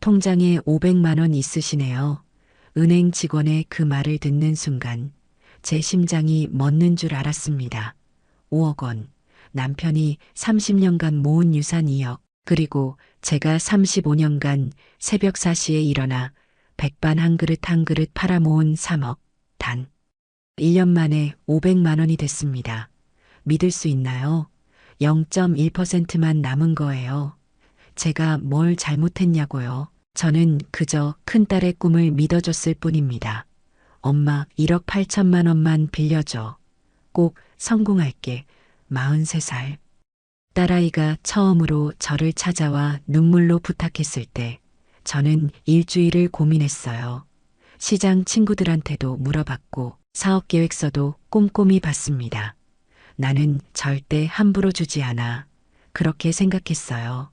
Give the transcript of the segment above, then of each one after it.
통장에 500만 원 있으시네요. 은행 직원의 그 말을 듣는 순간 제 심장이 멎는 줄 알았습니다. 5억 원. 남편이 30년간 모은 유산 2억. 그리고 제가 35년간 새벽 4시에 일어나 백반 한 그릇 한 그릇 팔아 모은 3억. 단 1년 만에 500만 원이 됐습니다. 믿을 수 있나요? 0.1%만 남은 거예요. 제가 뭘 잘못했냐고요. 저는 그저 큰딸의 꿈을 믿어줬을 뿐입니다. 엄마 1억 8천만 원만 빌려줘. 꼭 성공할게. 43살. 딸아이가 처음으로 저를 찾아와 눈물로 부탁했을 때 저는 일주일을 고민했어요. 시장 친구들한테도 물어봤고 사업 계획서도 꼼꼼히 봤습니다. 나는 절대 함부로 주지 않아. 그렇게 생각했어요.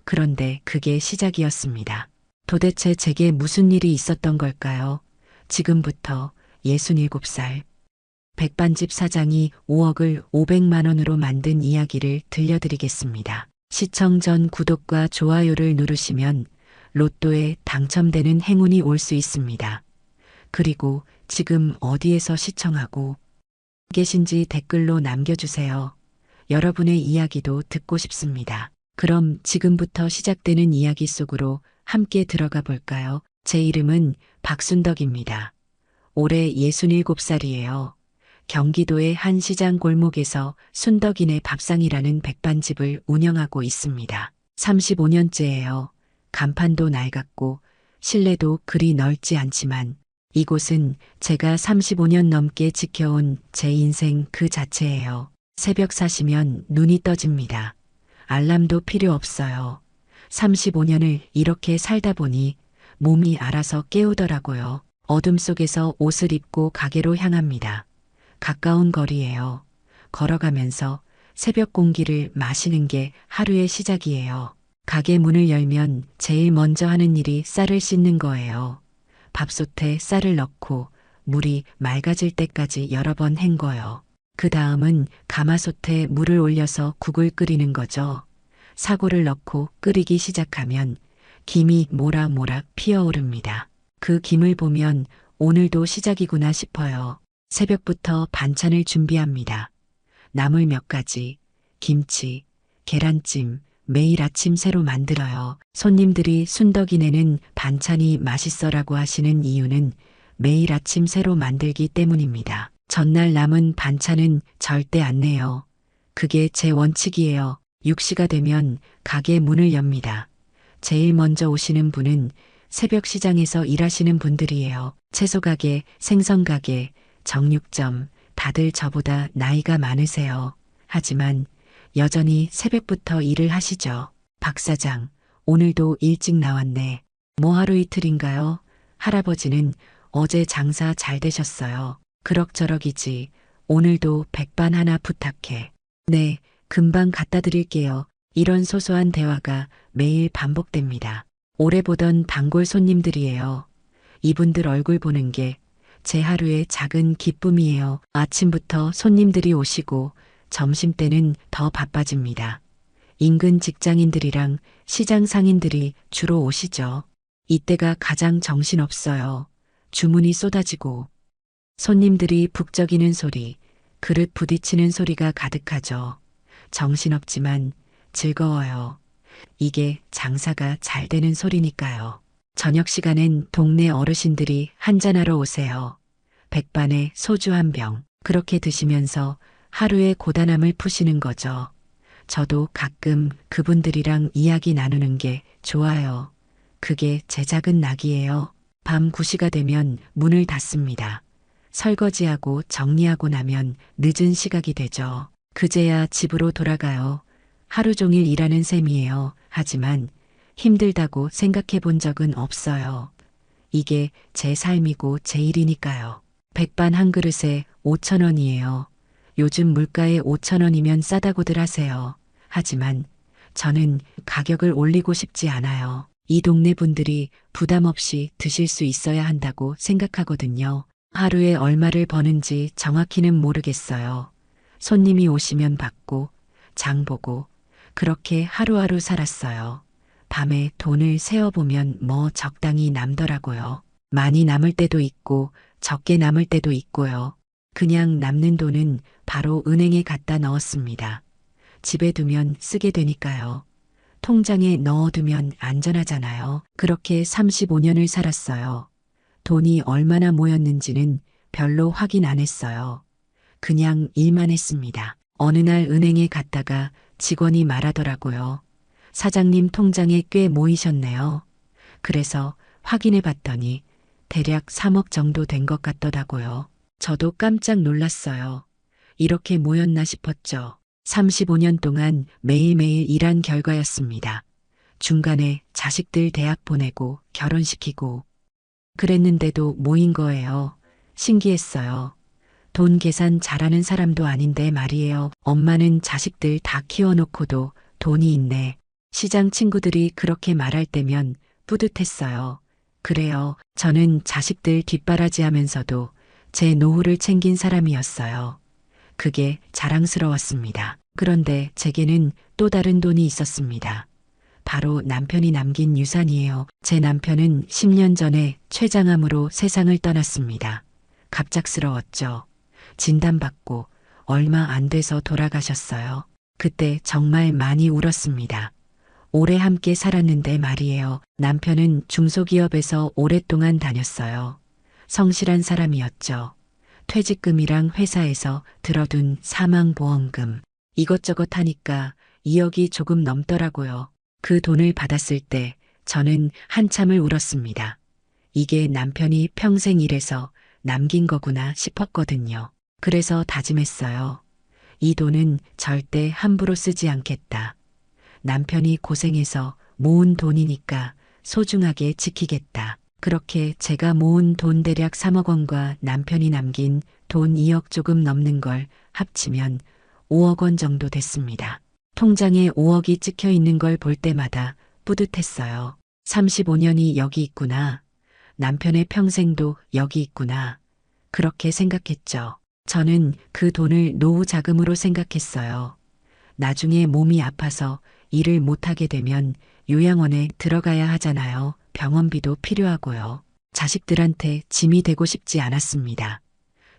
그런데 그게 시작이었습니다. 도대체 제게 무슨 일이 있었던 걸까요? 지금부터 67살. 백반집 사장이 5억을 500만 원으로 만든 이야기를 들려드리겠습니다. 시청 전 구독과 좋아요를 누르시면 로또에 당첨되는 행운이 올 수 있습니다. 그리고 지금 어디에서 시청하고 계신지 댓글로 남겨주세요. 여러분의 이야기도 듣고 싶습니다. 그럼 지금부터 시작되는 이야기 속으로 함께 들어가 볼까요? 제 이름은 박순덕입니다. 올해 67살이에요. 경기도의 한 시장 골목에서 순덕이네 밥상이라는 백반집을 운영하고 있습니다. 35년째예요. 간판도 낡았고 실내도 그리 넓지 않지만 이곳은 제가 35년 넘게 지켜온 제 인생 그 자체예요. 새벽 4시면 눈이 떠집니다. 알람도 필요 없어요. 35년을 이렇게 살다 보니 몸이 알아서 깨우더라고요. 어둠 속에서 옷을 입고 가게로 향합니다. 가까운 거리예요. 걸어가면서 새벽 공기를 마시는 게 하루의 시작이에요. 가게 문을 열면 제일 먼저 하는 일이 쌀을 씻는 거예요. 밥솥에 쌀을 넣고 물이 맑아질 때까지 여러 번 헹궈요. 그 다음은 가마솥에 물을 올려서 국을 끓이는 거죠. 사고를 넣고 끓이기 시작하면 김이 모락모락 피어오릅니다. 그 김을 보면 오늘도 시작이구나 싶어요. 새벽부터 반찬을 준비합니다. 나물 몇 가지, 김치, 계란찜, 매일 아침 새로 만들어요. 손님들이 순덕이네는 반찬이 맛있어라고 하시는 이유는 매일 아침 새로 만들기 때문입니다. 전날 남은 반찬은 절대 안 내요. 그게 제 원칙이에요. 6시가 되면 가게 문을 엽니다. 제일 먼저 오시는 분은 새벽 시장에서 일하시는 분들이에요. 채소가게, 생선가게, 정육점, 다들 저보다 나이가 많으세요. 하지만 여전히 새벽부터 일을 하시죠. 박 사장, 오늘도 일찍 나왔네. 뭐 하루 이틀인가요? 할아버지는 어제 장사 잘 되셨어요. 그럭저럭이지. 오늘도 백반 하나 부탁해. 네, 금방 갖다 드릴게요. 이런 소소한 대화가 매일 반복됩니다. 오래 보던 단골 손님들이에요. 이분들 얼굴 보는 게 제 하루의 작은 기쁨이에요. 아침부터 손님들이 오시고 점심때는 더 바빠집니다. 인근 직장인들이랑 시장 상인들이 주로 오시죠. 이때가 가장 정신없어요. 주문이 쏟아지고 손님들이 북적이는 소리, 그릇 부딪히는 소리가 가득하죠. 정신없지만 즐거워요. 이게 장사가 잘 되는 소리니까요. 저녁 시간엔 동네 어르신들이 한잔하러 오세요. 백반에 소주 한 병. 그렇게 드시면서 하루의 고단함을 푸시는 거죠. 저도 가끔 그분들이랑 이야기 나누는 게 좋아요. 그게 제 작은 낙이에요. 밤 9시가 되면 문을 닫습니다. 설거지하고 정리하고 나면 늦은 시각이 되죠. 그제야 집으로 돌아가요. 하루 종일 일하는 셈이에요. 하지만 힘들다고 생각해 본 적은 없어요. 이게 제 삶이고 제 일이니까요. 백반 한 그릇에 5천 원이에요. 요즘 물가에 5천 원이면 싸다고들 하세요. 하지만 저는 가격을 올리고 싶지 않아요. 이 동네 분들이 부담 없이 드실 수 있어야 한다고 생각하거든요. 하루에 얼마를 버는지 정확히는 모르겠어요. 손님이 오시면 받고 장 보고 그렇게 하루하루 살았어요. 밤에 돈을 세어보면 뭐 적당히 남더라고요. 많이 남을 때도 있고 적게 남을 때도 있고요. 그냥 남는 돈은 바로 은행에 갖다 넣었습니다. 집에 두면 쓰게 되니까요. 통장에 넣어두면 안전하잖아요. 그렇게 35년을 살았어요. 돈이 얼마나 모였는지는 별로 확인 안 했어요. 그냥 일만 했습니다. 어느 날 은행에 갔다가 직원이 말하더라고요. 사장님 통장에 꽤 모이셨네요. 그래서 확인해 봤더니 대략 3억 정도 된 것 같더라고요. 저도 깜짝 놀랐어요. 이렇게 모였나 싶었죠. 35년 동안 매일매일 일한 결과였습니다. 중간에 자식들 대학 보내고 결혼시키고 그랬는데도 모인 거예요. 신기했어요. 돈 계산 잘하는 사람도 아닌데 말이에요. 엄마는 자식들 다 키워놓고도 돈이 있네. 시장 친구들이 그렇게 말할 때면 뿌듯했어요. 그래요. 저는 자식들 뒷바라지하면서도 제 노후를 챙긴 사람이었어요. 그게 자랑스러웠습니다. 그런데 제게는 또 다른 돈이 있었습니다. 바로 남편이 남긴 유산이에요. 제 남편은 10년 전에 췌장암으로 세상을 떠났습니다. 갑작스러웠죠. 진단받고 얼마 안 돼서 돌아가셨어요. 그때 정말 많이 울었습니다. 오래 함께 살았는데 말이에요. 남편은 중소기업에서 오랫동안 다녔어요. 성실한 사람이었죠. 퇴직금이랑 회사에서 들어둔 사망보험금 이것저것 하니까 2억이 조금 넘더라고요. 그 돈을 받았을 때 저는 한참을 울었습니다. 이게 남편이 평생 일해서 남긴 거구나 싶었거든요. 그래서 다짐했어요. 이 돈은 절대 함부로 쓰지 않겠다. 남편이 고생해서 모은 돈이니까 소중하게 지키겠다. 그렇게 제가 모은 돈 대략 3억 원과 남편이 남긴 돈 2억 조금 넘는 걸 합치면 5억 원 정도 됐습니다. 통장에 5억이 찍혀 있는 걸 볼 때마다 뿌듯했어요. 35년이 여기 있구나. 남편의 평생도 여기 있구나. 그렇게 생각했죠. 저는 그 돈을 노후 자금으로 생각했어요. 나중에 몸이 아파서 일을 못하게 되면 요양원에 들어가야 하잖아요. 병원비도 필요하고요. 자식들한테 짐이 되고 싶지 않았습니다.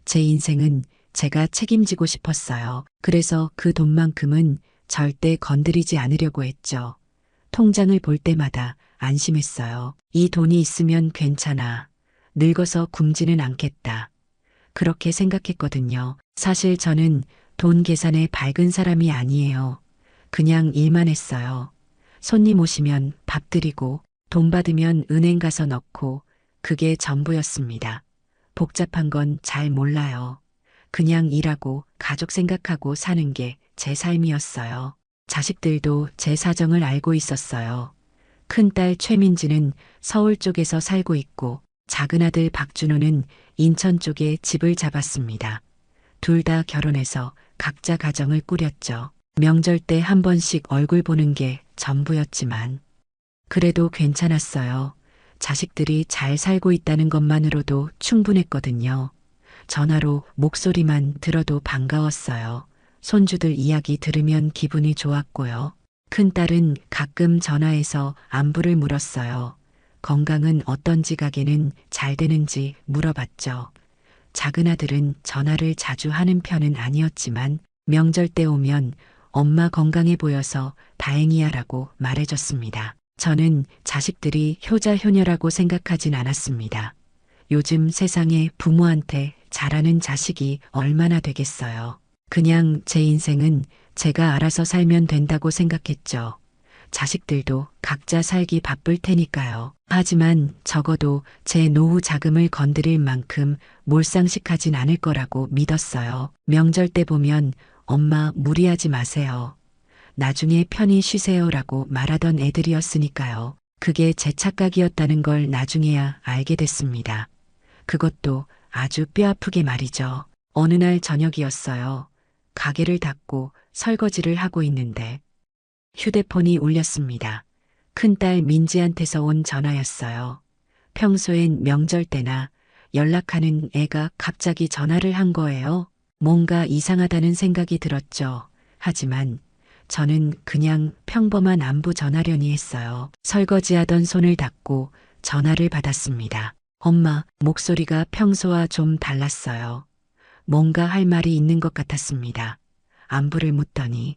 제 인생은 제가 책임지고 싶었어요. 그래서 그 돈만큼은 절대 건드리지 않으려고 했죠. 통장을 볼 때마다 안심했어요. 이 돈이 있으면 괜찮아. 늙어서 굶지는 않겠다. 그렇게 생각했거든요. 사실 저는 돈 계산에 밝은 사람이 아니에요. 그냥 일만 했어요. 손님 오시면 밥 드리고 돈 받으면 은행 가서 넣고 그게 전부였습니다. 복잡한 건 잘 몰라요. 그냥 일하고 가족 생각하고 사는 게 제 삶이었어요. 자식들도 제 사정을 알고 있었어요. 큰딸 최민지는 서울 쪽에서 살고 있고 작은아들 박준호는 인천 쪽에 집을 잡았습니다. 둘 다 결혼해서 각자 가정을 꾸렸죠. 명절 때 한 번씩 얼굴 보는 게 전부였지만 그래도 괜찮았어요. 자식들이 잘 살고 있다는 것만으로도 충분했거든요. 전화로 목소리만 들어도 반가웠어요. 손주들 이야기 들으면 기분이 좋았고요. 큰딸은 가끔 전화해서 안부를 물었어요. 건강은 어떤지 가게는 잘 되는지 물어봤죠. 작은아들은 전화를 자주 하는 편은 아니었지만 명절 때 오면 엄마 건강해 보여서 다행이야라고 말해줬습니다. 저는 자식들이 효자효녀라고 생각하진 않았습니다. 요즘 세상에 부모한테 잘하는 자식이 얼마나 되겠어요. 그냥 제 인생은 제가 알아서 살면 된다고 생각했죠. 자식들도 각자 살기 바쁠 테니까요. 하지만 적어도 제 노후 자금을 건드릴 만큼 몰상식하진 않을 거라고 믿었어요. 명절 때 보면 엄마 무리하지 마세요. 나중에 편히 쉬세요라고 말하던 애들이었으니까요. 그게 제 착각이었다는 걸 나중에야 알게 됐습니다. 그것도 아주 뼈아프게 말이죠. 어느 날 저녁이었어요. 가게를 닫고 설거지를 하고 있는데 휴대폰이 울렸습니다. 큰딸 민지한테서 온 전화였어요. 평소엔 명절 때나 연락하는 애가 갑자기 전화를 한 거예요. 뭔가 이상하다는 생각이 들었죠. 하지만 저는 그냥 평범한 안부 전하려니 했어요. 설거지하던 손을 닫고 전화를 받았습니다. 엄마, 목소리가 평소와 좀 달랐어요. 뭔가 할 말이 있는 것 같았습니다. 안부를 묻더니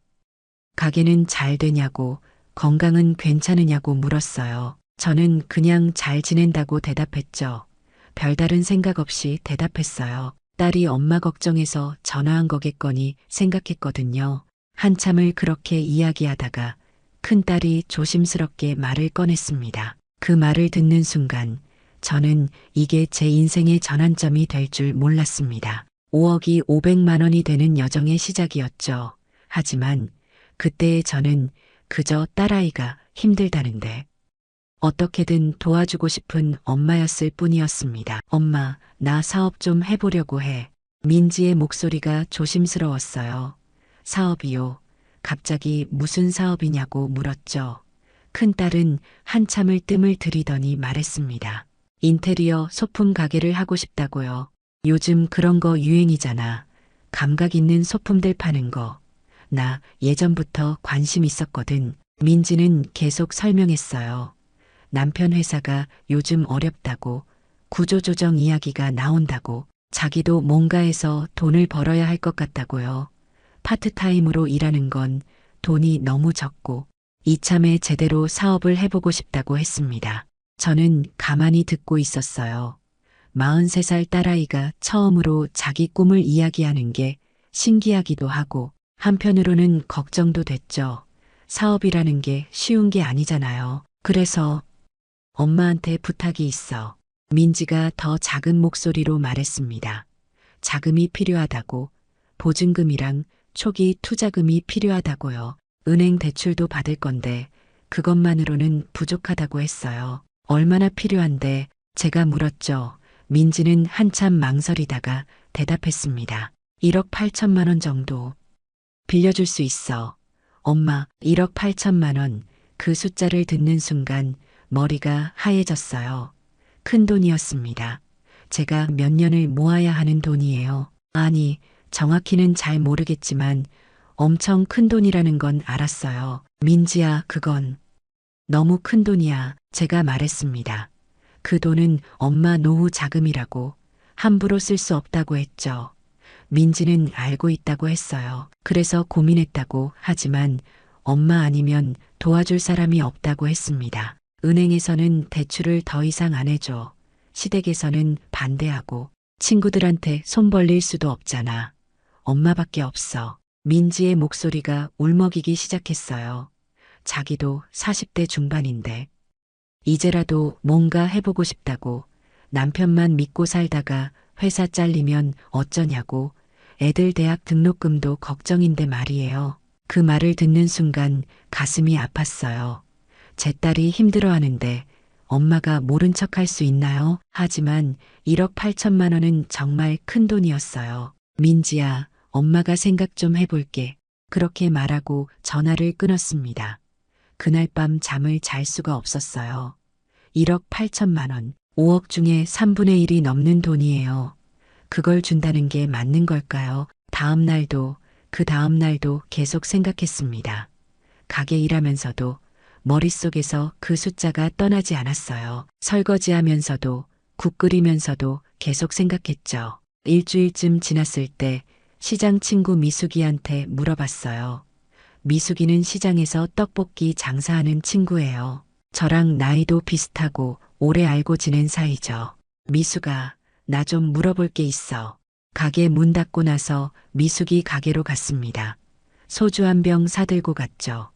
가게는 잘 되냐고, 건강은 괜찮으냐고 물었어요. 저는 그냥 잘 지낸다고 대답했죠. 별다른 생각 없이 대답했어요. 딸이 엄마 걱정해서 전화한 거겠거니 생각했거든요. 한참을 그렇게 이야기하다가 큰딸이 조심스럽게 말을 꺼냈습니다. 그 말을 듣는 순간 저는 이게 제 인생의 전환점이 될 줄 몰랐습니다. 5억이 500만 원이 되는 여정의 시작이었죠. 하지만 그때의 저는 그저 딸아이가 힘들다는데 어떻게든 도와주고 싶은 엄마였을 뿐이었습니다. 엄마, 나 사업 좀 해보려고 해. 민지의 목소리가 조심스러웠어요. 사업이요? 갑자기 무슨 사업이냐고 물었죠. 큰딸은 한참을 뜸을 들이더니 말했습니다. 인테리어 소품 가게를 하고 싶다고요. 요즘 그런 거 유행이잖아. 감각 있는 소품들 파는 거. 나 예전부터 관심 있었거든. 민지는 계속 설명했어요. 남편 회사가 요즘 어렵다고, 구조조정 이야기가 나온다고, 자기도 뭔가 해서 돈을 벌어야 할 것 같다고요. 파트타임으로 일하는 건 돈이 너무 적고 이참에 제대로 사업을 해보고 싶다고 했습니다. 저는 가만히 듣고 있었어요. 43살 딸아이가 처음으로 자기 꿈을 이야기하는 게 신기하기도 하고 한편으로는 걱정도 됐죠. 사업이라는 게 쉬운 게 아니잖아요. 그래서 엄마한테 부탁이 있어. 민지가 더 작은 목소리로 말했습니다. 자금이 필요하다고, 보증금이랑 초기 투자금이 필요하다고요. 은행 대출도 받을 건데 그것만으로는 부족하다고 했어요. 얼마나 필요한데 제가 물었죠. 민지는 한참 망설이다가 대답했습니다. 1억 8천만 원 정도 빌려줄 수 있어. 엄마, 1억 8천만 원. 그 숫자를 듣는 순간 머리가 하얘졌어요. 큰 돈이었습니다. 제가 몇 년을 모아야 하는 돈이에요. 아니, 정확히는 잘 모르겠지만 엄청 큰 돈이라는 건 알았어요. 민지야, 그건 너무 큰 돈이야. 제가 말했습니다. 그 돈은 엄마 노후 자금이라고 함부로 쓸 수 없다고 했죠. 민지는 알고 있다고 했어요. 그래서 고민했다고 하지만 엄마 아니면 도와줄 사람이 없다고 했습니다. 은행에서는 대출을 더 이상 안 해줘. 시댁에서는 반대하고 친구들한테 손 벌릴 수도 없잖아. 엄마밖에 없어. 민지의 목소리가 울먹이기 시작했어요. 자기도 40대 중반인데 이제라도 뭔가 해보고 싶다고 남편만 믿고 살다가 회사 잘리면 어쩌냐고 애들 대학 등록금도 걱정인데 말이에요. 그 말을 듣는 순간 가슴이 아팠어요. 제 딸이 힘들어하는데 엄마가 모른 척 할 수 있나요? 하지만 1억 8천만 원은 정말 큰 돈이었어요. 민지야, 엄마가 생각 좀 해볼게. 그렇게 말하고 전화를 끊었습니다. 그날 밤 잠을 잘 수가 없었어요. 1억 8천만 원, 5억 중에 3분의 1이 넘는 돈이에요. 그걸 준다는 게 맞는 걸까요? 다음 날도 그 다음 날도 계속 생각했습니다. 가게 일하면서도 머릿속에서 그 숫자가 떠나지 않았어요. 설거지하면서도 국 끓이면서도 계속 생각했죠. 일주일쯤 지났을 때 시장 친구 미숙이한테 물어봤어요. 미숙이는 시장에서 떡볶이 장사하는 친구예요. 저랑 나이도 비슷하고 오래 알고 지낸 사이죠. 미숙아, 나 좀 물어볼 게 있어. 가게 문 닫고 나서 미숙이 가게로 갔습니다. 소주 한 병 사들고 갔죠.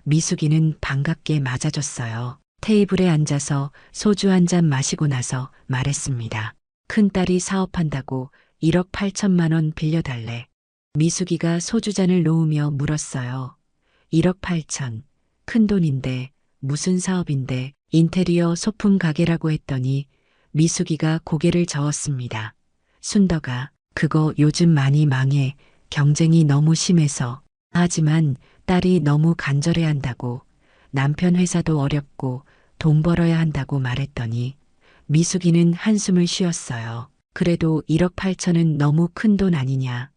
미숙이는 반갑게 맞아줬어요. 테이블에 앉아서 소주 한 잔 마시고 나서 말했습니다. 큰딸이 사업한다고 1억 8천만 원 빌려달래. 미숙이가 소주잔을 놓으며 물었어요. 1억 8천. 큰 돈인데 무슨 사업인데 인테리어 소품 가게라고 했더니 미숙이가 고개를 저었습니다. 순덕아, 그거 요즘 많이 망해. 경쟁이 너무 심해서. 하지만 딸이 너무 간절해한다고 남편 회사도 어렵고 돈 벌어야 한다고 말했더니 미숙이는 한숨을 쉬었어요. 그래도 1억 8천은 너무 큰 돈 아니냐.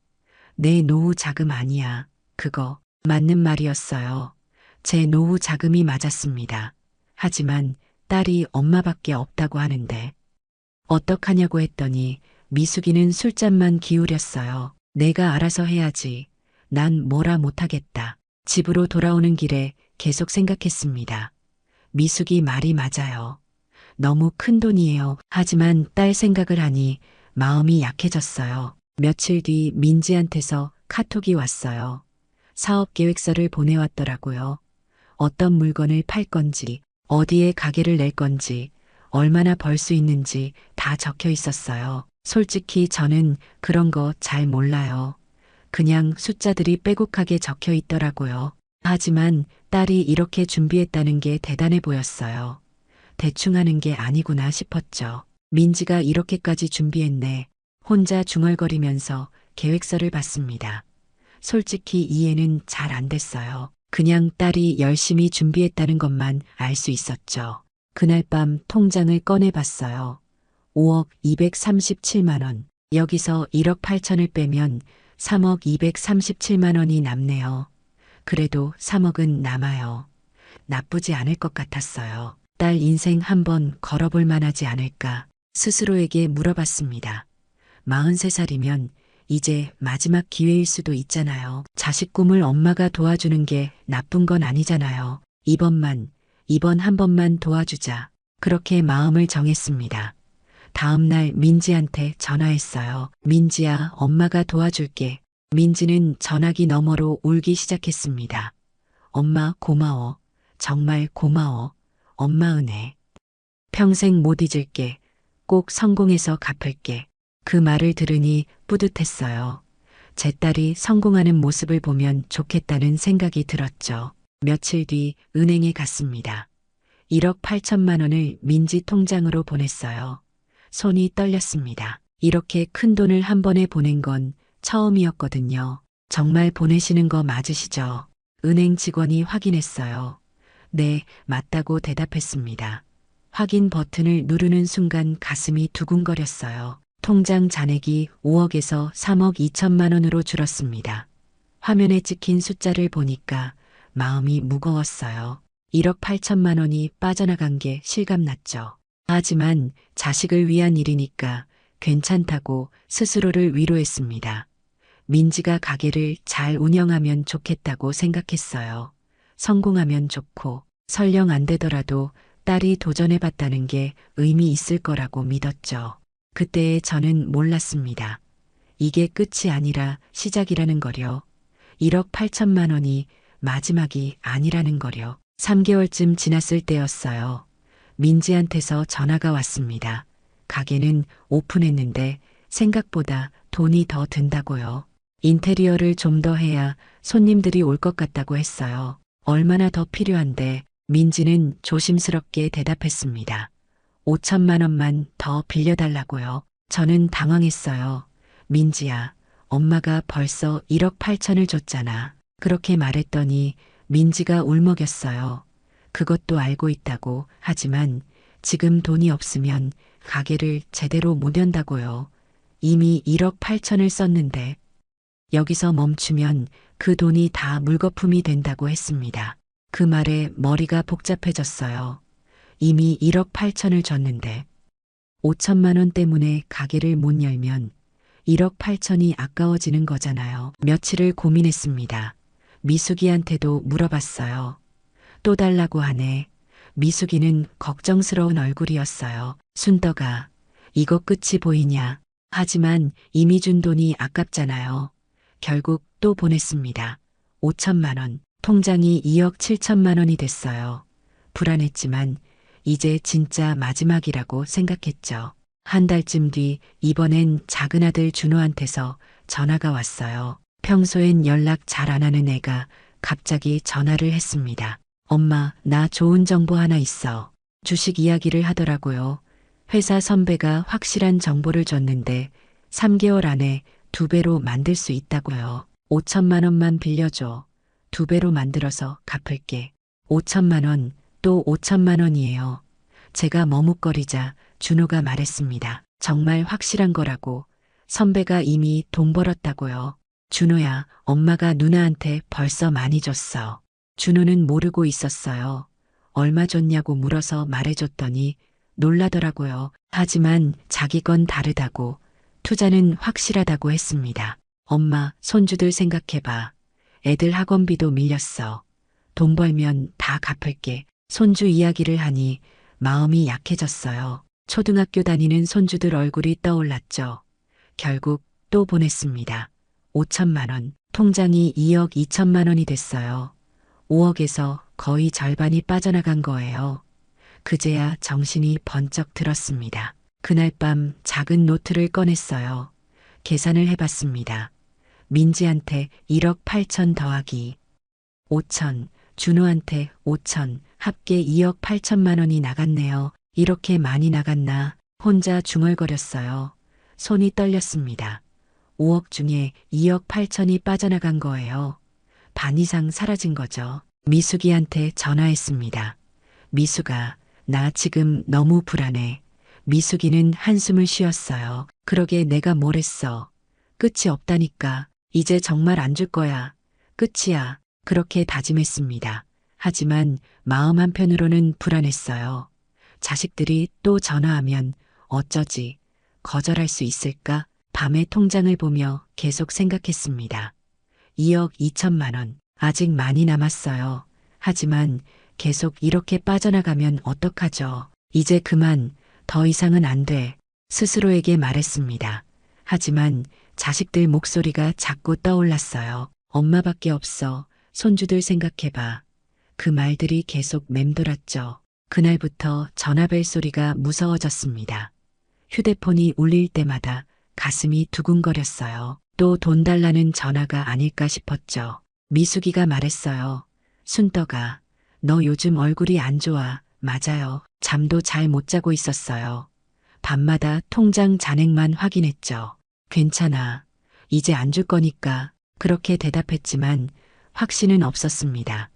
내 노후 자금 아니야. 그거 맞는 말이었어요. 제 노후 자금이 맞았습니다. 하지만 딸이 엄마밖에 없다고 하는데 어떡하냐고 했더니 미숙이는 술잔만 기울였어요. 내가 알아서 해야지. 난 뭐라 못하겠다. 집으로 돌아오는 길에 계속 생각했습니다. 미숙이 말이 맞아요. 너무 큰 돈이에요. 하지만 딸 생각을 하니 마음이 약해졌어요. 며칠 뒤 민지한테서 카톡이 왔어요. 사업 계획서를 보내왔더라고요. 어떤 물건을 팔 건지, 어디에 가게를 낼 건지, 얼마나 벌 수 있는지 다 적혀 있었어요. 솔직히 저는 그런 거 잘 몰라요. 그냥 숫자들이 빼곡하게 적혀 있더라고요. 하지만 딸이 이렇게 준비했다는 게 대단해 보였어요. 대충 하는 게 아니구나 싶었죠. 민지가 이렇게까지 준비했네. 혼자 중얼거리면서 계획서를 봤습니다. 솔직히 이해는 잘 안 됐어요. 그냥 딸이 열심히 준비했다는 것만 알 수 있었죠. 그날 밤 통장을 꺼내봤어요. 5억 237만 원. 여기서 1억 8천을 빼면 3억 237만 원이 남네요. 그래도 3억은 남아요. 나쁘지 않을 것 같았어요. 딸 인생 한번 걸어볼 만하지 않을까 스스로에게 물어봤습니다. 43살이면 이제 마지막 기회일 수도 있잖아요. 자식 꿈을 엄마가 도와주는 게 나쁜 건 아니잖아요. 이번 한 번만 도와주자. 그렇게 마음을 정했습니다. 다음 날 민지한테 전화했어요. 민지야, 엄마가 도와줄게. 민지는 전화기 너머로 울기 시작했습니다. 엄마 고마워. 정말 고마워. 엄마 은혜. 평생 못 잊을게. 꼭 성공해서 갚을게. 그 말을 들으니 뿌듯했어요. 제 딸이 성공하는 모습을 보면 좋겠다는 생각이 들었죠. 며칠 뒤 은행에 갔습니다. 1억 8천만 원을 민지 통장으로 보냈어요. 손이 떨렸습니다. 이렇게 큰 돈을 한 번에 보낸 건 처음이었거든요. 정말 보내시는 거 맞으시죠? 은행 직원이 확인했어요. 네, 맞다고 대답했습니다. 확인 버튼을 누르는 순간 가슴이 두근거렸어요. 통장 잔액이 5억에서 3억 2천만 원으로 줄었습니다. 화면에 찍힌 숫자를 보니까 마음이 무거웠어요. 1억 8천만 원이 빠져나간 게 실감났죠. 하지만 자식을 위한 일이니까 괜찮다고 스스로를 위로했습니다. 민지가 가게를 잘 운영하면 좋겠다고 생각했어요. 성공하면 좋고 설령 안 되더라도 딸이 도전해봤다는 게 의미 있을 거라고 믿었죠. 그때의 저는 몰랐습니다. 이게 끝이 아니라 시작이라는 거려. 1억 8천만 원이 마지막이 아니라는 거려. 3개월쯤 지났을 때였어요. 민지한테서 전화가 왔습니다. 가게는 오픈했는데 생각보다 돈이 더 든다고요. 인테리어를 좀 더 해야 손님들이 올 것 같다고 했어요. 얼마나 더 필요한데 민지는 조심스럽게 대답했습니다. 5천만 원만 더 빌려달라고요. 저는 당황했어요. 민지야, 엄마가 벌써 1억 8천을 줬잖아. 그렇게 말했더니 민지가 울먹였어요. 그것도 알고 있다고 하지만 지금 돈이 없으면 가게를 제대로 못 연다고요. 이미 1억 8천을 썼는데 여기서 멈추면 그 돈이 다 물거품이 된다고 했습니다. 그 말에 머리가 복잡해졌어요. 이미 1억 8천을 줬는데 5천만 원 때문에 가게를 못 열면 1억 8천이 아까워지는 거잖아요. 며칠을 고민했습니다. 미숙이한테도 물어봤어요. 또 달라고 하네. 미숙이는 걱정스러운 얼굴이었어요. 순덕아, 이거 끝이 보이냐. 하지만 이미 준 돈이 아깝잖아요. 결국 또 보냈습니다. 5천만 원. 통장이 2억 7천만 원이 됐어요. 불안했지만 이제 진짜 마지막이라고 생각했죠. 한 달쯤 뒤 이번엔 작은 아들 준호한테서 전화가 왔어요. 평소엔 연락 잘 안 하는 애가 갑자기 전화를 했습니다. 엄마, 나 좋은 정보 하나 있어. 주식 이야기를 하더라고요. 회사 선배가 확실한 정보를 줬는데 3개월 안에 2배로 만들 수 있다고요. 5천만 원만 빌려줘. 2배로 만들어서 갚을게. 5천만 원, 또 5천만 원이에요. 제가 머뭇거리자 준호가 말했습니다. 정말 확실한 거라고. 선배가 이미 돈 벌었다고요. 준호야, 엄마가 누나한테 벌써 많이 줬어. 준호는 모르고 있었어요. 얼마 줬냐고 물어서 말해줬더니 놀라더라고요. 하지만 자기 건 다르다고, 투자는 확실하다고 했습니다. 엄마, 손주들 생각해봐. 애들 학원비도 밀렸어. 돈 벌면 다 갚을게. 손주 이야기를 하니 마음이 약해졌어요. 초등학교 다니는 손주들 얼굴이 떠올랐죠. 결국 또 보냈습니다. 5천만 원. 통장이 2억 2천만 원이 됐어요. 5억에서 거의 절반이 빠져나간 거예요. 그제야 정신이 번쩍 들었습니다. 그날 밤 작은 노트를 꺼냈어요. 계산을 해봤습니다. 민지한테 1억 8천 더하기 5천, 준호한테 5천, 합계 2억 8천만 원이 나갔네요. 이렇게 많이 나갔나 혼자 중얼거렸어요. 손이 떨렸습니다. 5억 중에 2억 8천이 빠져나간 거예요. 반 이상 사라진 거죠. 미숙이한테 전화했습니다. 미숙아, 나 지금 너무 불안해. 미숙이는 한숨을 쉬었어요. 그러게 내가 뭘 했어. 끝이 없다니까. 이제 정말 안 줄 거야. 끝이야. 그렇게 다짐했습니다. 하지만 마음 한편으로는 불안했어요. 자식들이 또 전화하면 어쩌지? 거절할 수 있을까? 밤에 통장을 보며 계속 생각했습니다. 2억 2천만 원. 아직 많이 남았어요. 하지만 계속 이렇게 빠져나가면 어떡하죠? 이제 그만. 더 이상은 안 돼. 스스로에게 말했습니다. 하지만 자식들 목소리가 자꾸 떠올랐어요. 엄마밖에 없어. 손주들 생각해봐. 그 말들이 계속 맴돌았죠. 그날부터 전화벨 소리가 무서워졌습니다. 휴대폰이 울릴 때마다 가슴이 두근거렸어요. 또 돈 달라는 전화가 아닐까 싶었죠. 미숙이가 말했어요. 순떡아, 너 요즘 얼굴이 안 좋아. 맞아요. 잠도 잘 못 자고 있었어요. 밤마다 통장 잔액만 확인했죠. 괜찮아. 이제 안 줄 거니까. 그렇게 대답했지만 확신은 없었습니다.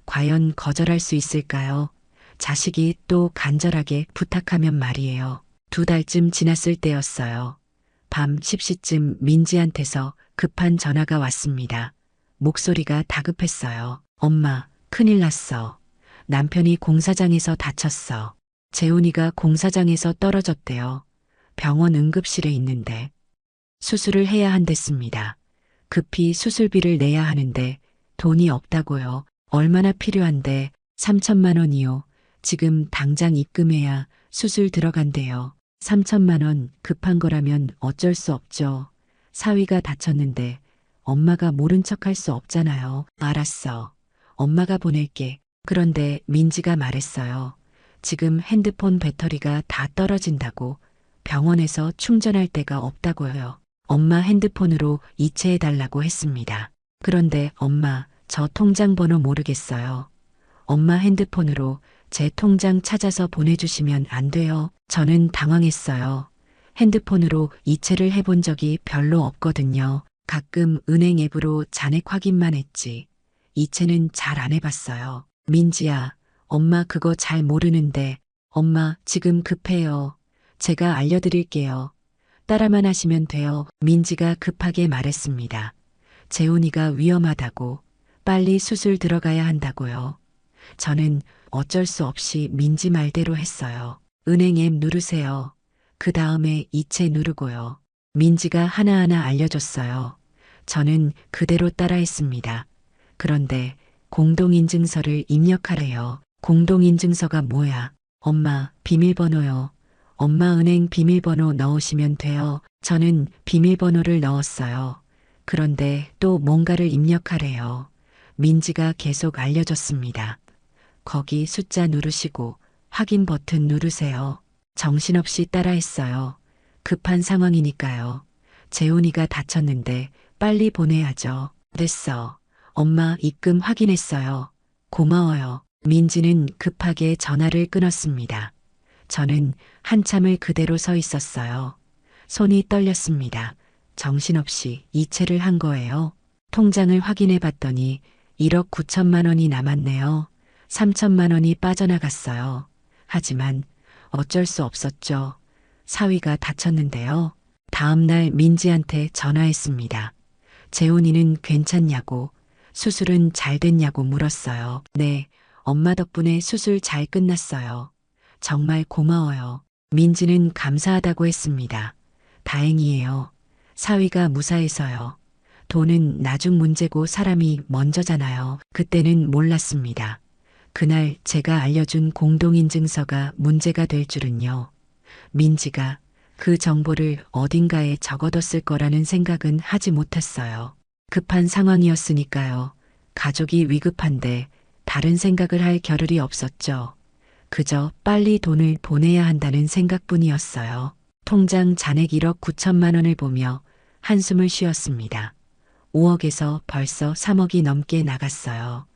과연 거절할 수 있을까요? 자식이 또 간절하게 부탁하면 말이에요. 2달쯤 지났을 때였어요. 밤 10시쯤 민지한테서 급한 전화가 왔습니다. 목소리가 다급했어요. 엄마, 큰일 났어. 남편이 공사장에서 다쳤어. 재훈이가 공사장에서 떨어졌대요. 병원 응급실에 있는데 수술을 해야 한댔습니다. 급히 수술비를 내야 하는데 돈이 없다고요. 얼마나 필요한데 3천만 원이요. 지금 당장 입금해야 수술 들어간대요. 3천만 원 급한 거라면 어쩔 수 없죠. 사위가 다쳤는데 엄마가 모른 척할 수 없잖아요. 알았어. 엄마가 보낼게. 그런데 민지가 말했어요. 지금 핸드폰 배터리가 다 떨어진다고 병원에서 충전할 데가 없다고요. 엄마 핸드폰으로 이체해달라고 했습니다. 그런데 엄마, 저 통장 번호 모르겠어요. 엄마 핸드폰으로 제 통장 찾아서 보내주시면 안 돼요. 저는 당황했어요. 핸드폰으로 이체를 해본 적이 별로 없거든요. 가끔 은행 앱으로 잔액 확인만 했지. 이체는 잘 안 해봤어요. 민지야, 엄마 그거 잘 모르는데 엄마 지금 급해요. 제가 알려드릴게요. 따라만 하시면 돼요. 민지가 급하게 말했습니다. 재훈이가 위험하다고, 빨리 수술 들어가야 한다고요. 저는 어쩔 수 없이 민지 말대로 했어요. 은행 앱 누르세요. 그 다음에 이체 누르고요. 민지가 하나하나 알려줬어요. 저는 그대로 따라했습니다. 그런데 공동인증서를 입력하래요. 공동인증서가 뭐야? 엄마, 비밀번호요. 엄마 은행 비밀번호 넣으시면 돼요. 저는 비밀번호를 넣었어요. 그런데 또 뭔가를 입력하래요. 민지가 계속 알려줬습니다. 거기 숫자 누르시고 확인 버튼 누르세요. 정신없이 따라했어요. 급한 상황이니까요. 재훈이가 다쳤는데 빨리 보내야죠. 됐어. 엄마 입금 확인했어요. 고마워요. 민지는 급하게 전화를 끊었습니다. 저는 한참을 그대로 서 있었어요. 손이 떨렸습니다. 정신없이 이체를 한 거예요. 통장을 확인해 봤더니 1억 9천만 원이 남았네요. 3천만 원이 빠져나갔어요. 하지만 어쩔 수 없었죠. 사위가 다쳤는데요. 다음 날 민지한테 전화했습니다. 재훈이는 괜찮냐고, 수술은 잘 됐냐고 물었어요. 네, 엄마 덕분에 수술 잘 끝났어요. 정말 고마워요. 민지는 감사하다고 했습니다. 다행이에요. 사위가 무사해서요. 돈은 나중 문제고 사람이 먼저잖아요. 그때는 몰랐습니다. 그날 제가 알려준 공동인증서가 문제가 될 줄은요. 민지가 그 정보를 어딘가에 적어뒀을 거라는 생각은 하지 못했어요. 급한 상황이었으니까요. 가족이 위급한데 다른 생각을 할 겨를이 없었죠. 그저 빨리 돈을 보내야 한다는 생각뿐이었어요. 통장 잔액 1억 9천만 원을 보며 한숨을 쉬었습니다. 5억에서 벌써 3억이 넘게 나갔어요.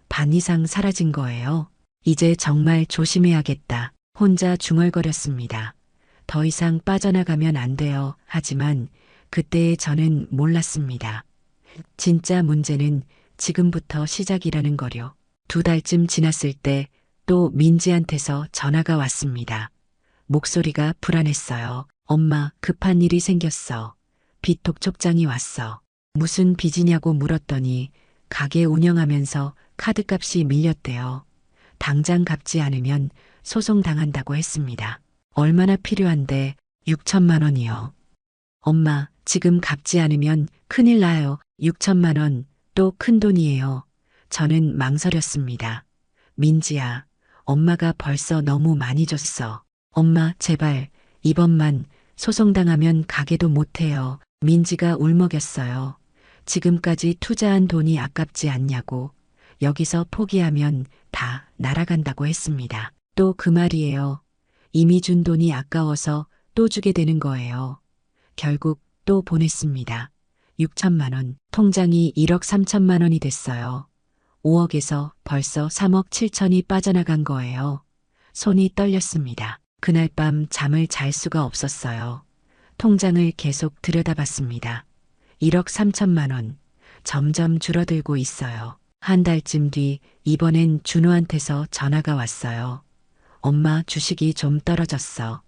반 이상 사라진 거예요. 이제 정말 조심해야겠다. 혼자 중얼거렸습니다. 더 이상 빠져나가면 안 돼요. 하지만 그때의 저는 몰랐습니다. 진짜 문제는 지금부터 시작이라는 거요. 2달쯤 지났을 때 또 민지한테서 전화가 왔습니다. 목소리가 불안했어요. 엄마, 급한 일이 생겼어. 빚 독촉장이 왔어. 무슨 빚이냐고 물었더니 가게 운영하면서 카드값이 밀렸대요. 당장 갚지 않으면 소송당한다고 했습니다. 얼마나 필요한데 6천만 원이요. 엄마, 지금 갚지 않으면 큰일 나요. 6천만 원, 또 큰 돈이에요. 저는 망설였습니다. 민지야, 엄마가 벌써 너무 많이 줬어. 엄마, 제발, 이번만 소송당하면 가게도 못해요. 민지가 울먹였어요. 지금까지 투자한 돈이 아깝지 않냐고. 여기서 포기하면 다 날아간다고 했습니다. 또 그 말이에요. 이미 준 돈이 아까워서 또 주게 되는 거예요. 결국 또 보냈습니다. 6천만 원, 통장이 1억 3천만 원이 됐어요. 5억에서 벌써 3억 7천이 빠져나간 거예요. 손이 떨렸습니다. 그날 밤 잠을 잘 수가 없었어요. 통장을 계속 들여다봤습니다. 1억 3천만 원, 점점 줄어들고 있어요. 한 달쯤 뒤 이번엔 준호한테서 전화가 왔어요. 엄마, 주식이 좀 떨어졌어.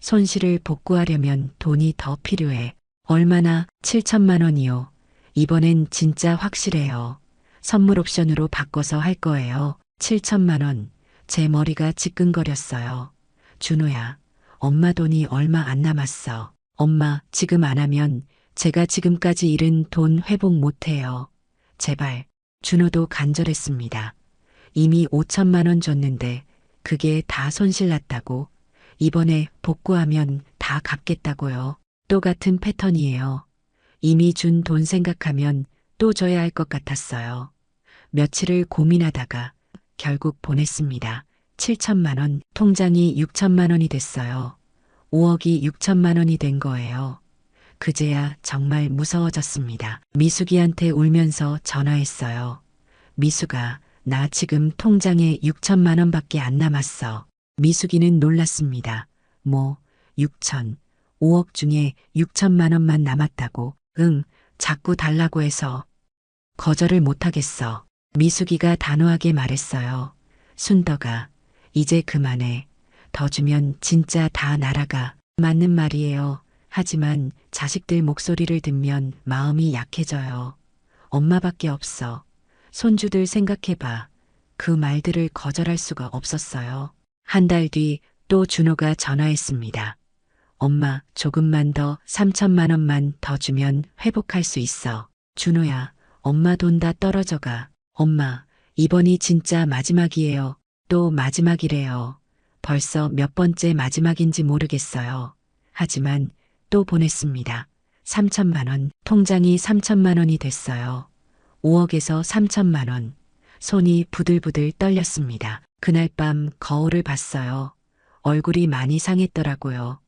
손실을 복구하려면 돈이 더 필요해. 얼마나? 7천만 원이요. 이번엔 진짜 확실해요. 선물 옵션으로 바꿔서 할 거예요. 7천만 원. 제 머리가 지끈거렸어요. 준호야, 엄마 돈이 얼마 안 남았어. 엄마, 지금 안 하면 제가 지금까지 잃은 돈 회복 못 해요. 제발. 준호도 간절했습니다. 이미 5천만 원 줬는데 그게 다 손실 났다고. 이번에 복구하면 다 갚겠다고요. 똑같은 패턴이에요. 이미 준 돈 생각하면 또 줘야 할 것 같았어요. 며칠을 고민하다가 결국 보냈습니다. 7천만 원, 통장이 6천만 원이 됐어요. 5억이 6천만 원이 된 거예요. 그제야 정말 무서워졌습니다. 미숙이한테 울면서 전화했어요. 미숙아, 나 지금 통장에 6천만 원밖에 안 남았어. 미숙이는 놀랐습니다. 뭐, 6천, 5억 중에 6천만 원만 남았다고. 응, 자꾸 달라고 해서 거절을 못하겠어. 미숙이가 단호하게 말했어요. 순덕아, 이제 그만해. 더 주면 진짜 다 날아가. 맞는 말이에요. 하지만 자식들 목소리를 듣면 마음이 약해져요. 엄마밖에 없어. 손주들 생각해봐. 그 말들을 거절할 수가 없었어요. 한 달 뒤 또 준호가 전화했습니다. 엄마, 조금만 더 3천만 원만 더 주면 회복할 수 있어. 준호야, 엄마 돈 다 떨어져가. 엄마, 이번이 진짜 마지막이에요. 또 마지막이래요. 벌써 몇 번째 마지막인지 모르겠어요. 하지만 또 보냈습니다. 3천만 원, 통장이 3천만 원이 됐어요. 5억에서 3천만 원. 손이 부들부들 떨렸습니다. 그날 밤 거울을 봤어요. 얼굴이 많이 상했더라고요.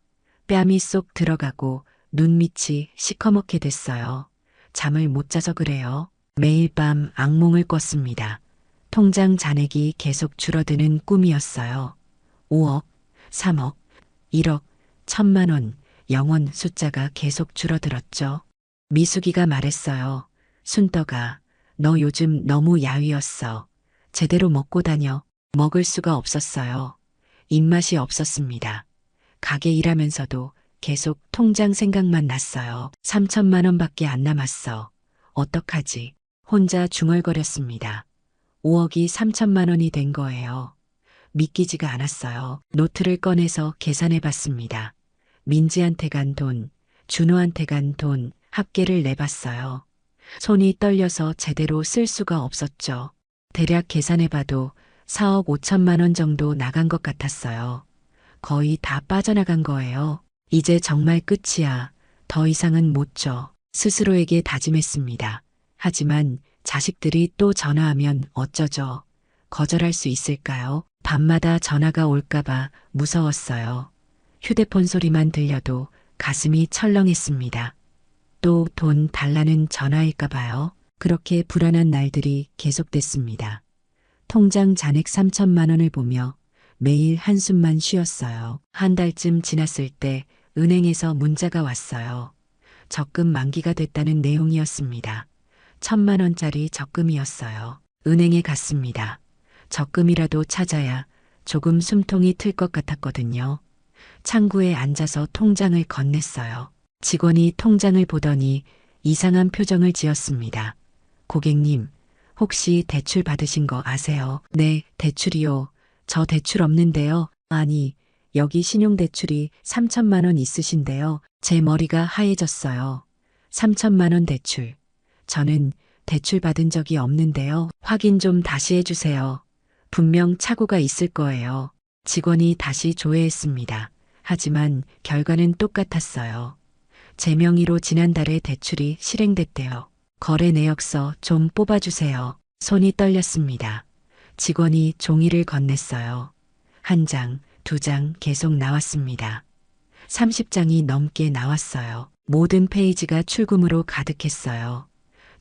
뺨이 쏙 들어가고 눈밑이 시커멓게 됐어요. 잠을 못 자서 그래요. 매일 밤 악몽을 꿨습니다. 통장 잔액이 계속 줄어드는 꿈이었어요. 5억, 3억, 1억, 1천만 원, 영원 숫자가 계속 줄어들었죠. 미숙이가 말했어요. 순떡아, 너 요즘 너무 야위었어. 제대로 먹고 다녀. 먹을 수가 없었어요. 입맛이 없었습니다. 가게 일하면서도 계속 통장 생각만 났어요. 3천만 원밖에 안 남았어. 어떡하지? 혼자 중얼거렸습니다. 5억이 3천만 원이 된 거예요. 믿기지가 않았어요. 노트를 꺼내서 계산해 봤습니다. 민지한테 간 돈, 준호한테 간 돈, 합계를 내봤어요. 손이 떨려서 제대로 쓸 수가 없었죠. 대략 계산해봐도 4억 5천만 원 정도 나간 것 같았어요. 거의 다 빠져나간 거예요. 이제 정말 끝이야. 더 이상은 못 줘. 스스로에게 다짐했습니다. 하지만 자식들이 또 전화하면 어쩌죠? 거절할 수 있을까요? 밤마다 전화가 올까봐 무서웠어요. 휴대폰 소리만 들려도 가슴이 철렁했습니다. 또 돈 달라는 전화일까봐요. 그렇게 불안한 날들이 계속됐습니다. 통장 잔액 3천만 원을 보며 매일 한숨만 쉬었어요. 한 달쯤 지났을 때 은행에서 문자가 왔어요. 적금 만기가 됐다는 내용이었습니다. 1,000만 원짜리 적금이었어요. 은행에 갔습니다. 적금이라도 찾아야 조금 숨통이 틀 것 같았거든요. 창구에 앉아서 통장을 건넸어요. 직원이 통장을 보더니 이상한 표정을 지었습니다. 고객님, 혹시 대출 받으신 거 아세요? 네, 대출이요. 저 대출 없는데요. 아니, 여기 신용대출이 3천만 원 있으신데요. 제 머리가 하얘졌어요. 3천만 원 대출. 저는 대출 받은 적이 없는데요. 확인 좀 다시 해주세요. 분명 착오가 있을 거예요. 직원이 다시 조회했습니다. 하지만 결과는 똑같았어요. 제 명의로 지난달에 대출이 실행됐대요. 거래 내역서 좀 뽑아주세요. 손이 떨렸습니다. 직원이 종이를 건넸어요. 한 장, 두 장 계속 나왔습니다. 30장이 넘게 나왔어요. 모든 페이지가 출금으로 가득했어요.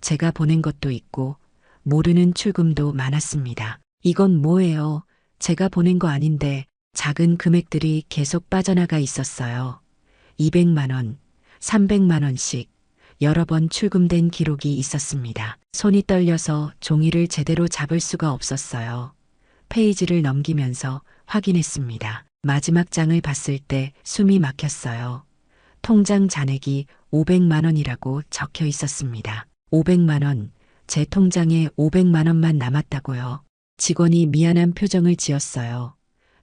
제가 보낸 것도 있고 모르는 출금도 많았습니다. 이건 뭐예요? 제가 보낸 거 아닌데 작은 금액들이 계속 빠져나가 있었어요. 200만 원, 300만 원씩 여러 번 출금된 기록이 있었습니다. 손이 떨려서 종이를 제대로 잡을 수가 없었어요. 페이지를 넘기면서 확인했습니다. 마지막 장을 봤을 때 숨이 막혔어요. 통장 잔액이 500만 원이라고 적혀 있었습니다. 500만 원, 제 통장에 500만 원만 남았다고요. 직원이 미안한 표정을 지었어요.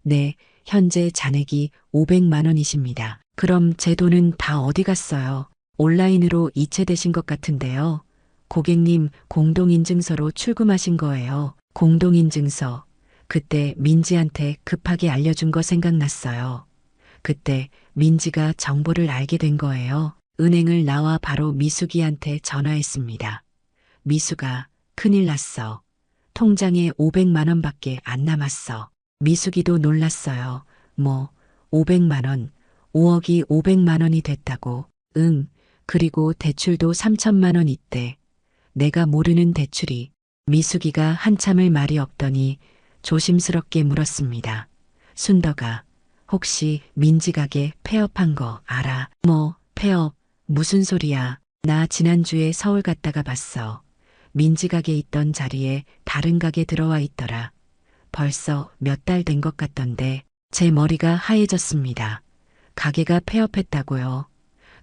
네, 현재 잔액이 500만 원이십니다. 그럼 제 돈은 다 어디 갔어요? 온라인으로 이체되신 것 같은데요. 고객님 공동인증서로 출금하신 거예요. 공동인증서. 그때 민지한테 급하게 알려준 거 생각났어요. 그때 민지가 정보를 알게 된 거예요. 은행을 나와 바로 미숙이한테 전화했습니다. 미숙아, 큰일 났어. 통장에 500만 원밖에 안 남았어. 미숙이도 놀랐어요. 뭐, 500만 원, 5억이 500만 원이 됐다고. 응, 그리고 대출도 3천만 원 있대. 내가 모르는 대출이. 미숙이가 한참을 말이 없더니 조심스럽게 물었습니다. 순덕아, 혹시 민지 가게 폐업한 거 알아? 뭐, 폐업, 무슨 소리야. 나 지난주에 서울 갔다가 봤어. 민지 가게 있던 자리에 다른 가게 들어와 있더라. 벌써 몇 달 된 것 같던데 제 머리가 하얘졌습니다. 가게가 폐업했다고요.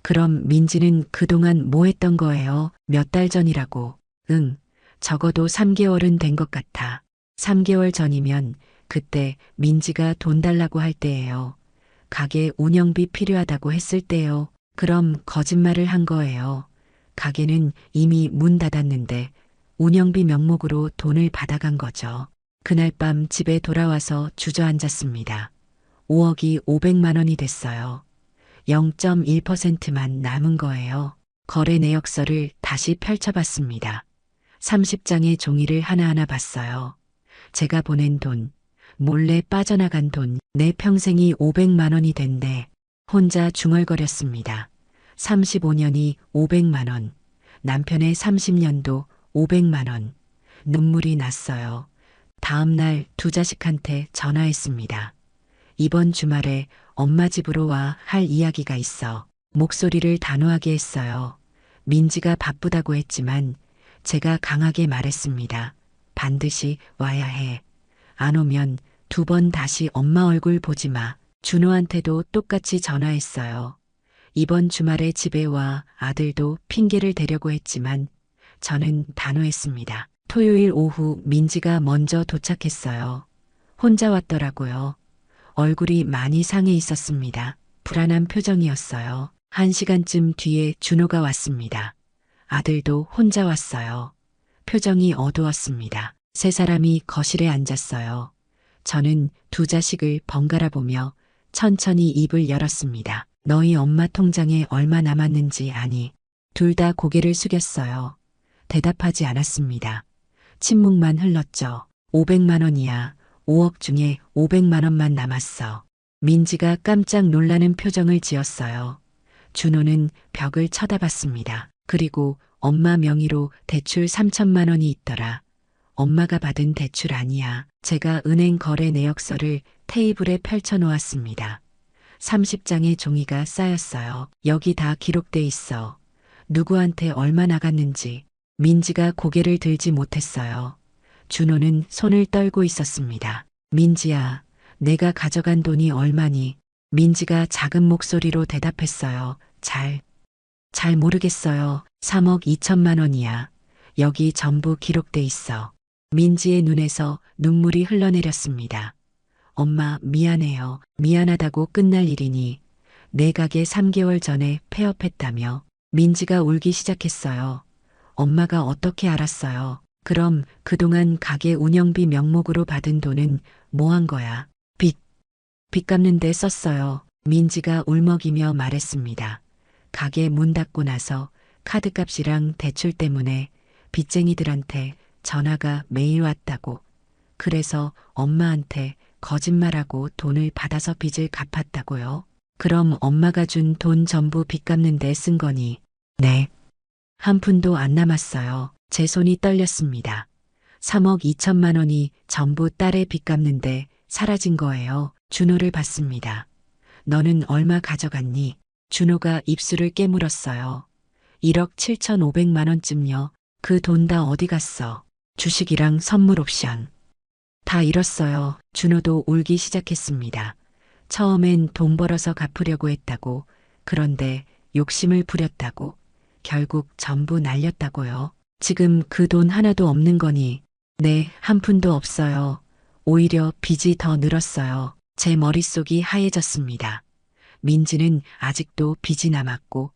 그럼 민지는 그동안 뭐 했던 거예요? 몇 달 전이라고. 응, 적어도 3개월은 된 것 같아. 3개월 전이면 그때 민지가 돈 달라고 할 때예요. 가게 운영비 필요하다고 했을 때요. 그럼 거짓말을 한 거예요. 가게는 이미 문 닫았는데 운영비 명목으로 돈을 받아간 거죠. 그날 밤 집에 돌아와서 주저앉았습니다. 5억이 500만 원이 됐어요. 0.1%만 남은 거예요. 거래 내역서를 다시 펼쳐봤습니다. 30장의 종이를 하나하나 봤어요. 제가 보낸 돈, 몰래 빠져나간 돈, 내 평생이 500만 원이 된대. 혼자 중얼거렸습니다. 35년이 500만 원, 남편의 30년도 500만 원. 눈물이 났어요. 다음 날 두 자식한테 전화했습니다. 이번 주말에 엄마 집으로 와 할 이야기가 있어. 목소리를 단호하게 했어요. 민지가 바쁘다고 했지만 제가 강하게 말했습니다. 반드시 와야 해. 안 오면 2번 다시 엄마 얼굴 보지 마. 준호한테도 똑같이 전화했어요. 이번 주말에 집에 와. 아들도 핑계를 대려고 했지만 저는 단호했습니다. 토요일 오후 민지가 먼저 도착했어요. 혼자 왔더라고요. 얼굴이 많이 상해 있었습니다. 불안한 표정이었어요. 1시간쯤 뒤에 준호가 왔습니다. 아들도 혼자 왔어요. 표정이 어두웠습니다. 세 사람이 거실에 앉았어요. 저는 두 자식을 번갈아 보며 천천히 입을 열었습니다. 너희 엄마 통장에 얼마 남았는지 아니? 둘 다 고개를 숙였어요. 대답하지 않았습니다. 침묵만 흘렀죠. 500만 원이야. 5억 중에 500만 원만 남았어. 민지가 깜짝 놀라는 표정을 지었어요. 준호는 벽을 쳐다봤습니다. 그리고 엄마 명의로 대출 3천만 원이 있더라. 엄마가 받은 대출 아니야. 제가 은행 거래 내역서를 테이블에 펼쳐 놓았습니다. 30장의 종이가 쌓였어요. 여기 다 기록돼 있어. 누구한테 얼마 나갔는지. 민지가 고개를 들지 못했어요. 준호는 손을 떨고 있었습니다. 민지야, 내가 가져간 돈이 얼마니? 민지가 작은 목소리로 대답했어요. 잘 모르겠어요. 3억 2천만 원이야. 여기 전부 기록돼 있어. 민지의 눈에서 눈물이 흘러내렸습니다. 엄마 미안해요. 미안하다고 끝날 일이니 내 가게 3개월 전에 폐업했다며. 민지가 울기 시작했어요. 엄마가 어떻게 알았어요? 그럼 그동안 가게 운영비 명목으로 받은 돈은 뭐 한 거야? 빚 갚는 데 썼어요. 민지가 울먹이며 말했습니다. 가게 문 닫고 나서 카드값이랑 대출 때문에 빚쟁이들한테 전화가 매일 왔다고. 그래서 엄마한테 거짓말하고 돈을 받아서 빚을 갚았다고요. 그럼 엄마가 준 돈 전부 빚 갚는 데 쓴 거니? 네. 한 푼도 안 남았어요. 제 손이 떨렸습니다. 3억 2천만 원이 전부 딸의 빚 갚는데 사라진 거예요. 준호를 봤습니다. 너는 얼마 가져갔니? 준호가 입술을 깨물었어요. 1억 7,500만 원쯤요. 그 돈 다 어디 갔어? 주식이랑 선물 옵션. 다 잃었어요. 준호도 울기 시작했습니다. 처음엔 돈 벌어서 갚으려고 했다고. 그런데 욕심을 부렸다고. 결국 전부 날렸다고요. 지금 그 돈 하나도 없는 거니? 네, 한 푼도 없어요. 오히려 빚이 더 늘었어요. 제 머릿속이 하얘졌습니다. 민지는 아직도 빚이 남았고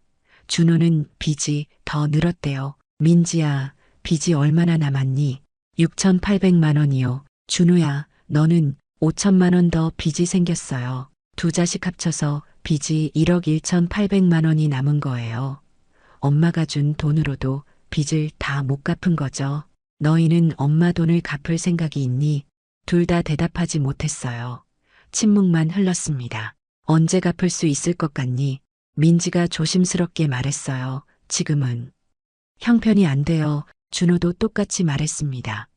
준호는 빚이 더 늘었대요. 민지야, 빚이 얼마나 남았니? 6,800만 원이요. 준호야, 너는 5천만 원 더 빚이 생겼어요. 두 자식 합쳐서 빚이 1억 1,800만 원이 남은 거예요. 엄마가 준 돈으로도 빚을 다 못 갚은 거죠. 너희는 엄마 돈을 갚을 생각이 있니? 둘 다 대답하지 못했어요. 침묵만 흘렀습니다. 언제 갚을 수 있을 것 같니? 민지가 조심스럽게 말했어요. 지금은. 형편이 안 돼요. 준호도 똑같이 말했습니다.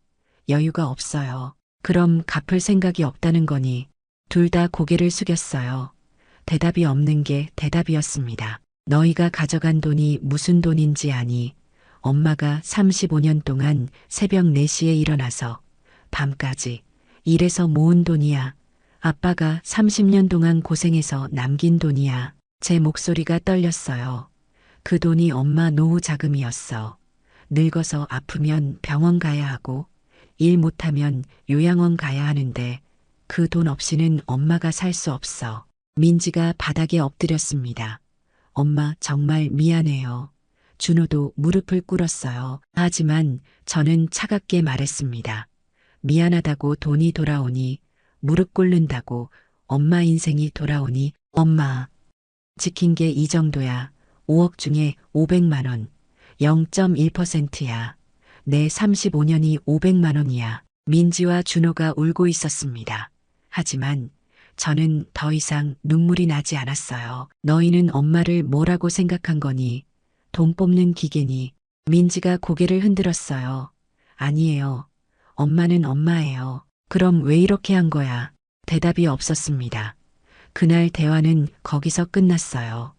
여유가 없어요. 그럼 갚을 생각이 없다는 거니? 둘 다 고개를 숙였어요. 대답이 없는 게 대답이었습니다. 너희가 가져간 돈이 무슨 돈인지 아니? 엄마가 35년 동안 새벽 4시에 일어나서 밤까지 일해서 모은 돈이야. 아빠가 30년 동안 고생해서 남긴 돈이야. 제 목소리가 떨렸어요. 그 돈이 엄마 노후 자금이었어. 늙어서 아프면 병원 가야 하고 일 못하면 요양원 가야 하는데 그 돈 없이는 엄마가 살 수 없어. 민지가 바닥에 엎드렸습니다. 엄마 정말 미안해요. 준호도 무릎을 꿇었어요. 하지만 저는 차갑게 말했습니다. 미안하다고 돈이 돌아오니, 무릎 꿇는다고 엄마 인생이 돌아오니. 엄마, 지킨 게 이 정도야. 5억 중에 500만 원, 0.1%야. 내 35년이 500만 원이야. 민지와 준호가 울고 있었습니다. 하지만 저는 더 이상 눈물이 나지 않았어요. 너희는 엄마를 뭐라고 생각한 거니? 돈 뽑는 기계니? 민지가 고개를 흔들었어요. 아니에요. 엄마는 엄마예요. 그럼 왜 이렇게 한 거야? 대답이 없었습니다. 그날 대화는 거기서 끝났어요.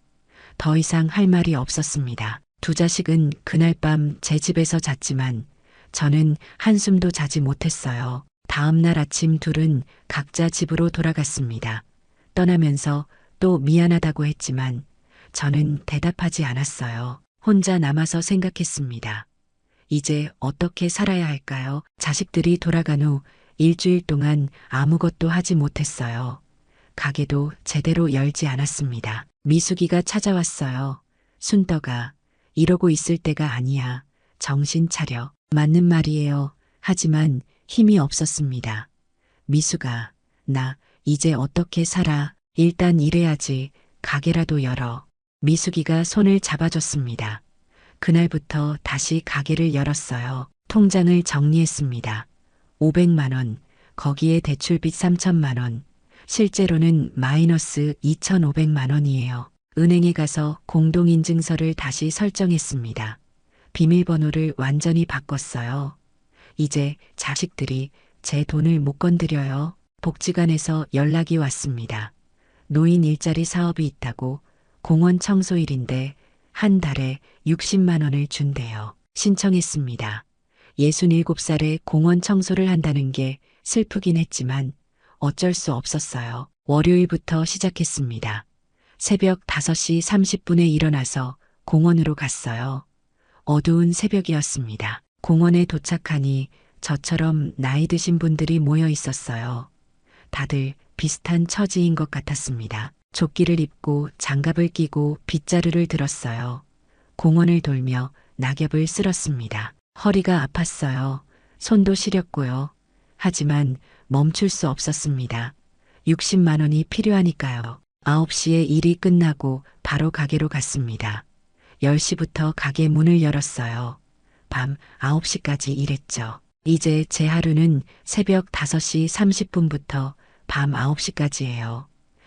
더 이상 할 말이 없었습니다. 두 자식은 그날 밤 제 집에서 잤지만 저는 한숨도 자지 못했어요. 다음 날 아침 둘은 각자 집으로 돌아갔습니다. 떠나면서 또 미안하다고 했지만 저는 대답하지 않았어요. 혼자 남아서 생각했습니다. 이제 어떻게 살아야 할까요? 자식들이 돌아간 후 일주일 동안 아무것도 하지 못했어요. 가게도 제대로 열지 않았습니다. 미숙이가 찾아왔어요. 순덕아, 이러고 있을 때가 아니야. 정신 차려. 맞는 말이에요. 하지만 힘이 없었습니다. 미숙아, 나 이제 어떻게 살아? 일단 일해야지. 가게라도 열어. 미숙이가 손을 잡아줬습니다. 그날부터 다시 가게를 열었어요. 통장을 정리했습니다. 500만 원, 거기에 대출빚 3천만 원, 실제로는 마이너스 2,500만 원이에요. 은행에 가서 공동인증서를 다시 설정했습니다. 비밀번호를 완전히 바꿨어요. 이제 자식들이 제 돈을 못 건드려요. 복지관에서 연락이 왔습니다. 노인 일자리 사업이 있다고 공원 청소일인데 한 달에 60만 원을 준대요. 신청했습니다. 67살에 공원 청소를 한다는 게 슬프긴 했지만 어쩔 수 없었어요. 월요일부터 시작했습니다. 새벽 5시 30분에 일어나서 공원으로 갔어요. 어두운 새벽이었습니다. 공원에 도착하니 저처럼 나이 드신 분들이 모여 있었어요. 다들 비슷한 처지인 것 같았습니다. 조끼를 입고 장갑을 끼고 빗자루를 들었어요. 공원을 돌며 낙엽을 쓸었습니다. 허리가 아팠어요. 손도 시렸고요. 하지만 멈출 수 없었습니다. 60만 원이 필요하니까요. 9시에 일이 끝나고 바로 가게로 갔습니다. 10시부터 가게 문을 열었어요. 밤 9시까지 일했죠. 이제 제 하루는 새벽 5시 30분부터 밤 9시까지예요.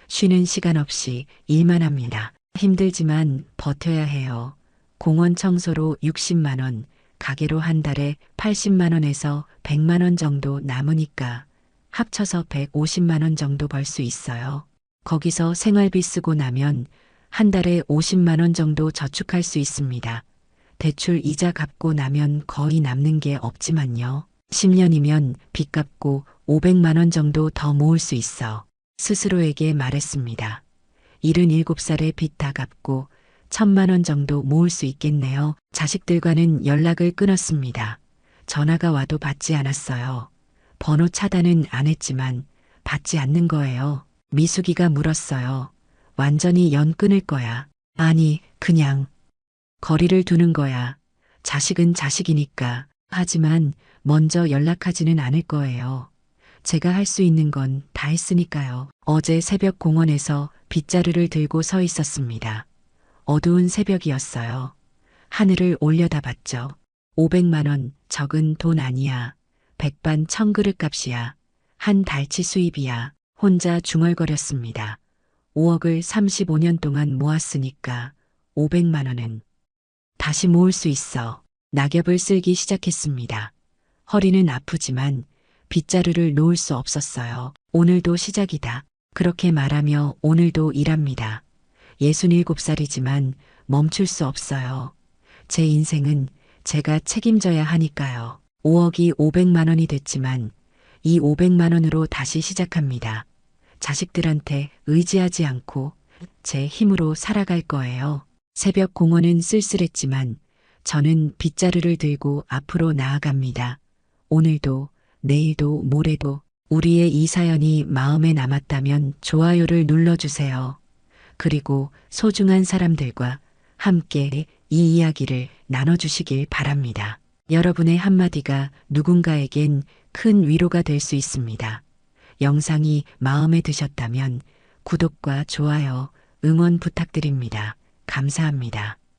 쉬는 시간 없이 일만 합니다. 힘들지만 버텨야 해요. 공원 청소로 60만 원, 가게로 한 달에 80만 원에서 100만 원 정도 남으니까 합쳐서 150만 원 정도 벌 수 있어요. 거기서 생활비 쓰고 나면 한 달에 50만 원 정도 저축할 수 있습니다. 대출 이자 갚고 나면 거의 남는 게 없지만요. 10년이면 빚 갚고 500만 원 정도 더 모을 수 있어. 스스로에게 말했습니다. 77살에 빚 다 갚고 1,000만 원 정도 모을 수 있겠네요. 자식들과는 연락을 끊었습니다. 전화가 와도 받지 않았어요. 번호 차단은 안 했지만 받지 않는 거예요. 미숙이가 물었어요. 완전히 연 끊을 거야. 아니, 그냥 거리를 두는 거야. 자식은 자식이니까. 하지만 먼저 연락하지는 않을 거예요. 제가 할 수 있는 건 다 했으니까요. 어제 새벽 공원에서 빗자루를 들고 서 있었습니다. 어두운 새벽이었어요. 하늘을 올려다봤죠. 500만 원, 적은 돈 아니야. 백반 1,000그릇 값이야. 한 달치 수입이야. 혼자 중얼거렸습니다. 5억을 35년 동안 모았으니까 500만 원은 다시 모을 수 있어. 낙엽을 쓸기 시작했습니다. 허리는 아프지만 빗자루를 놓을 수 없었어요. 오늘도 시작이다. 그렇게 말하며 오늘도 일합니다. 67살이지만 멈출 수 없어요. 제 인생은 제가 책임져야 하니까요. 5억이 500만 원이 됐지만 이 500만 원으로 다시 시작합니다. 자식들한테 의지하지 않고 제 힘으로 살아갈 거예요. 새벽 공원은 쓸쓸했지만 저는 빗자루를 들고 앞으로 나아갑니다. 오늘도 내일도 모레도 우리의 이 사연이 마음에 남았다면 좋아요를 눌러주세요. 그리고 소중한 사람들과 함께 이 이야기를 나눠주시길 바랍니다. 여러분의 한마디가 누군가에겐 큰 위로가 될 수 있습니다. 영상이 마음에 드셨다면 구독과 좋아요, 응원 부탁드립니다. 감사합니다.